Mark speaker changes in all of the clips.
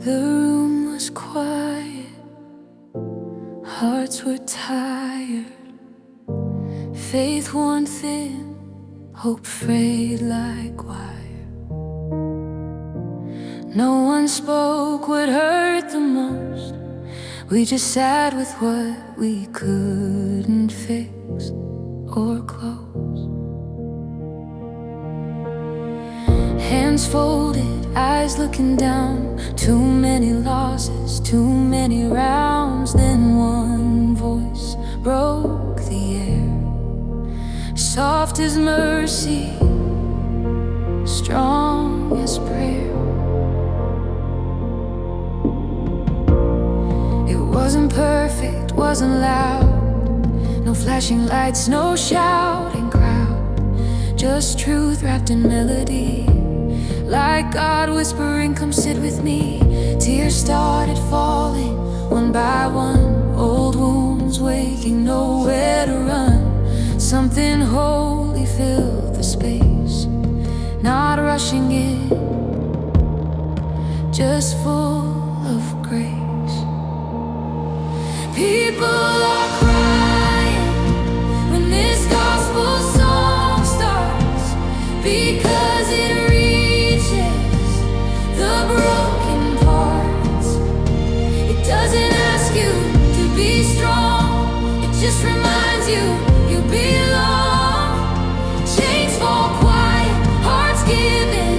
Speaker 1: The room was quiet, hearts were tired, faith worn thin, hope frayed like wire. No one spoke what hurt the most. We just sat with what we couldn't fix or close. Hands folded, eyes looking down. Too many losses, too many rounds. Then one voice broke the air, soft as mercy, strong as prayer. It wasn't perfect, wasn't loud. No flashing lights, no shouting crowd. Just truth wrapped in melody. Like God whispering, come sit with me. Tears started falling, one by one. Old wounds waking, nowhere to run. Something holy filled the space, not rushing in, just full of grace. People are crying when this gospel song starts, because it the broken parts. It doesn't ask you to be strong, it just reminds you you belong. Chains fall quiet, hearts give in,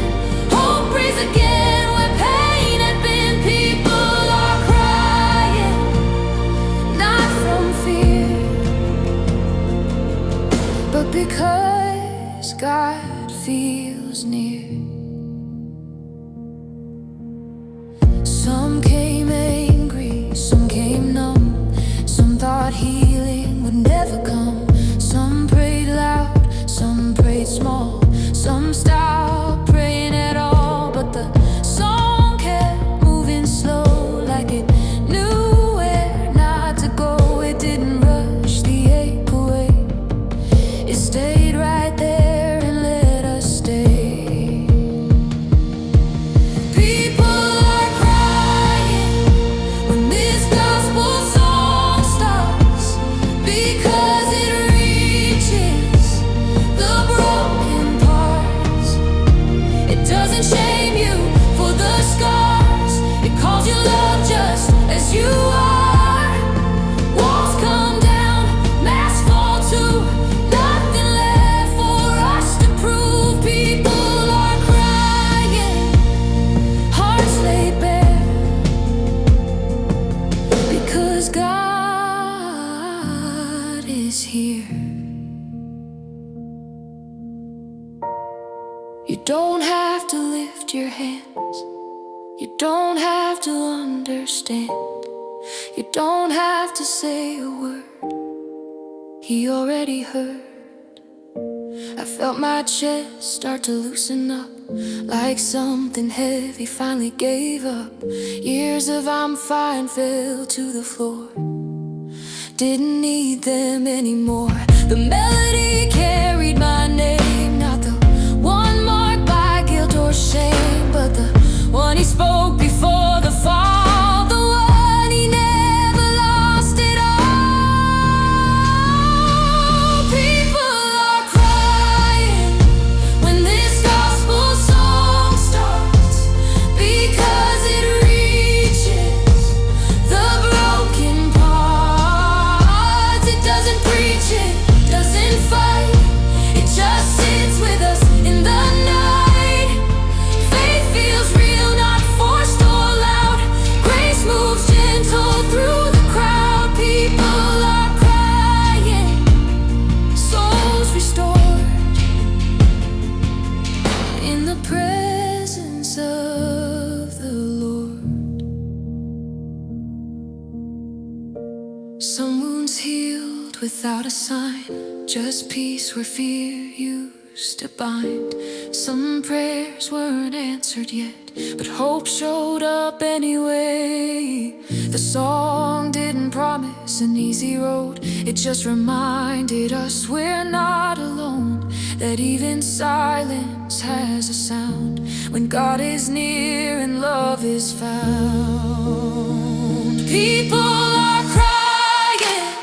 Speaker 1: hope breathes again where pain had been. People are crying, not from fear, but because God feels near. Some came angry, some came numb. Some thought healing would never come. Some prayed loud, some prayed small. Some stopped praying at all. But the song kept moving slow, like it knew where not to go. It didn't rush the ache away, it stayed right there and let us stay. People here. You don't have to lift your hands, you don't have to understand, you don't have to say a word, He already heard. I felt my chest start to loosen up, like something heavy finally gave up. Years of I'm fine fell to the floor, didn't need them anymore. The melody carried my name, not the one marked by guilt or shame, but the one He spoke before the fall, the one He never lost it all. People are crying when this gospel song starts, because it reaches the broken parts. It doesn't preach, it doesn't fight, it just sits with us in the night. Faith feels real, not forced or loud. Grace moves gentle through the crowd. People are crying, souls restored in the presence of the Lord. Some wounds healed without a sign, just peace where fear used to bind. Some prayers weren't answered yet, but hope showed up anyway. The song didn't promise an easy road, it just reminded us we're not alone, that even silence has a sound when God is near and love is found. People are crying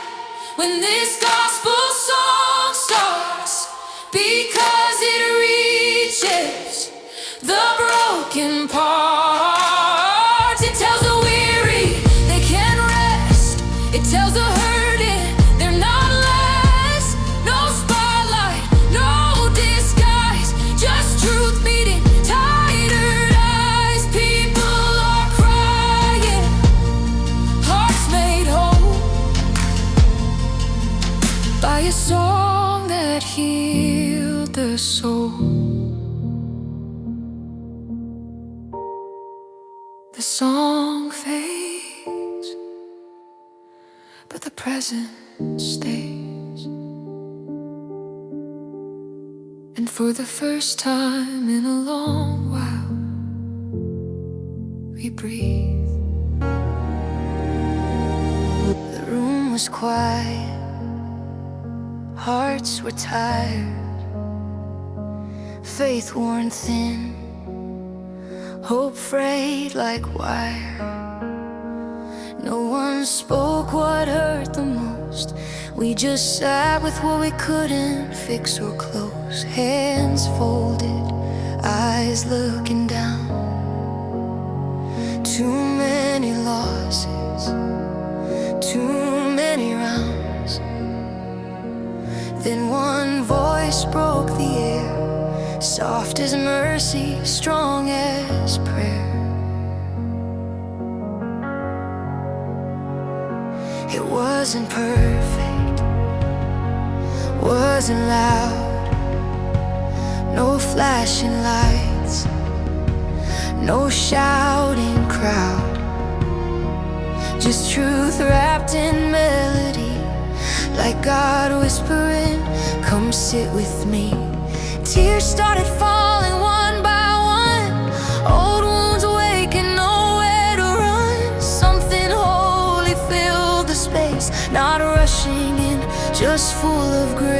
Speaker 1: when this gospel song starts, because it reaches the broken parts. It tells the weary they can rest. It tells the hurting they're not less. No spotlight, no disguise, just truth meeting tired eyes. People are crying, hearts made whole by a song that healed their soul. The song fades, but the present stays. And for the first time in a long while, we breathe. The room was quiet, hearts were tired, faith worn thin, hope frayed like wire. No one spoke what hurt the most. We just sat with what we couldn't fix or close. Hands folded, eyes looking down. Too many losses, too many rounds. Then one voice broke the air, soft as mercy, strong as prayer. It wasn't perfect, wasn't loud, no flashing lights, no shouting crowd, just truth wrapped in melody, like God whispering, come sit with me. Tears started falling one by one, old wounds waking, nowhere to run. Something holy filled the space, not rushing in, just full of grace.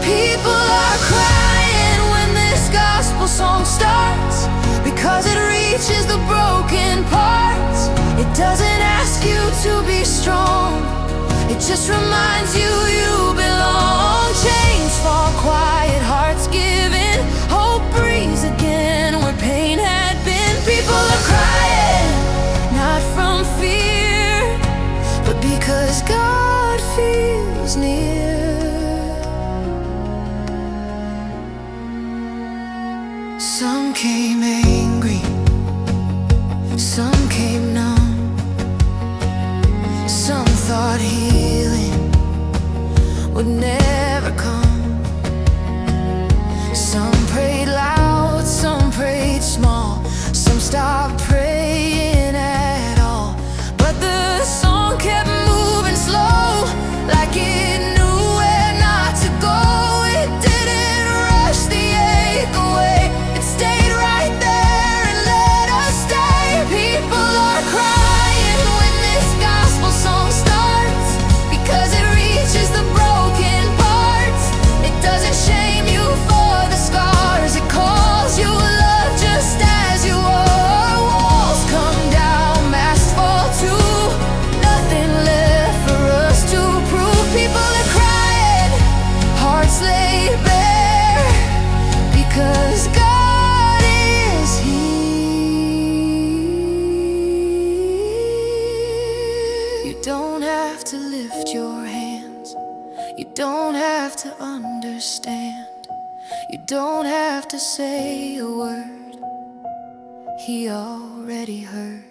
Speaker 1: People are crying when this gospel song starts, because it reaches the broken parts. It doesn't ask you to be strong, it just reminds you you belong. Chains fall quiet, hearts giving, hope breathes again where pain had been. People are crying, not from fear, but because God feels near. Some came angry, some came numb, some thought healing would never come. Some prayed loud, some prayed small, some stopped praying at all. But the song kept moving slow, like it knew where not to go. It didn't rush the ache away, it stayed right there and let us stay. People are crying when this gospel song starts, because it reaches the broken parts. It doesn't shame you for the scars, it calls you love just as you are. Walls come down, masks fall too, nothing left for us to prove. People are crying, hearts laid bare, because God is here. You don't have to lift your hands, you don't have to understand, you don't have to say a word, He already heard.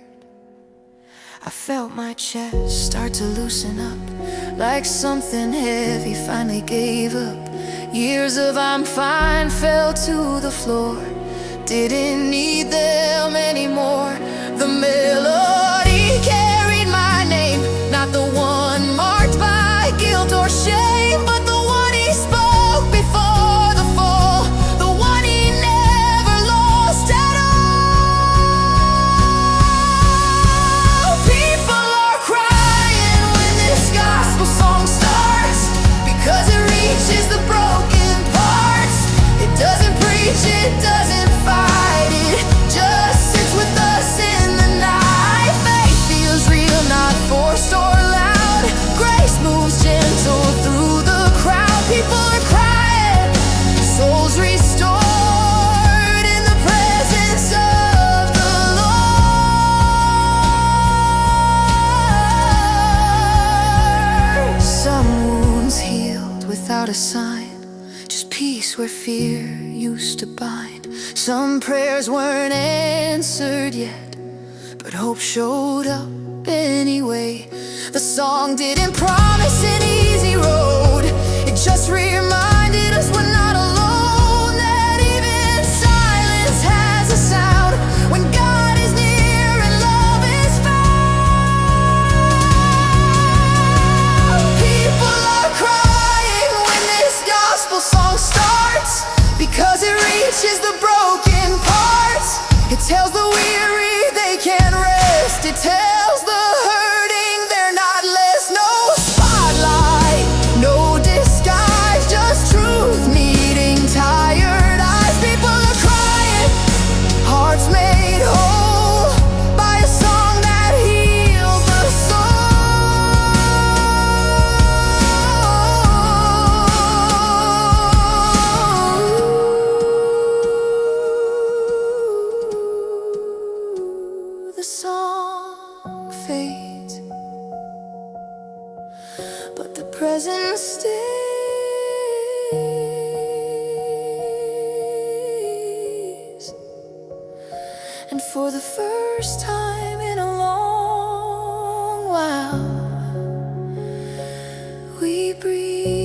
Speaker 1: I felt my chest start to loosen up, like something heavy finally gave up. Years of I'm fine fell to the floor, didn't need them anymore. The melody carried my name, not the one marked by guilt or shame, but the one He spoke before the fall, the one He never lost at all. People are crying when this gospel song starts, because it reaches the broken parts. It doesn't preach fear used to bind. Some prayers weren't answered yet, but hope showed up anyway. The song didn't promise an easy road, it just reminded us we're not alone, that even silence has a sound when God is near and love is found. People are crying when this gospel song starts, because it reaches the broken parts. It tells the weary they can rest. It tells the hurting they're not less. No spotlight, no disguise, just truth meeting tired eyes. People are crying, hearts made whole by a song that healed the soul. The song fades, but the present stays. And for the first time in a long while, we breathe.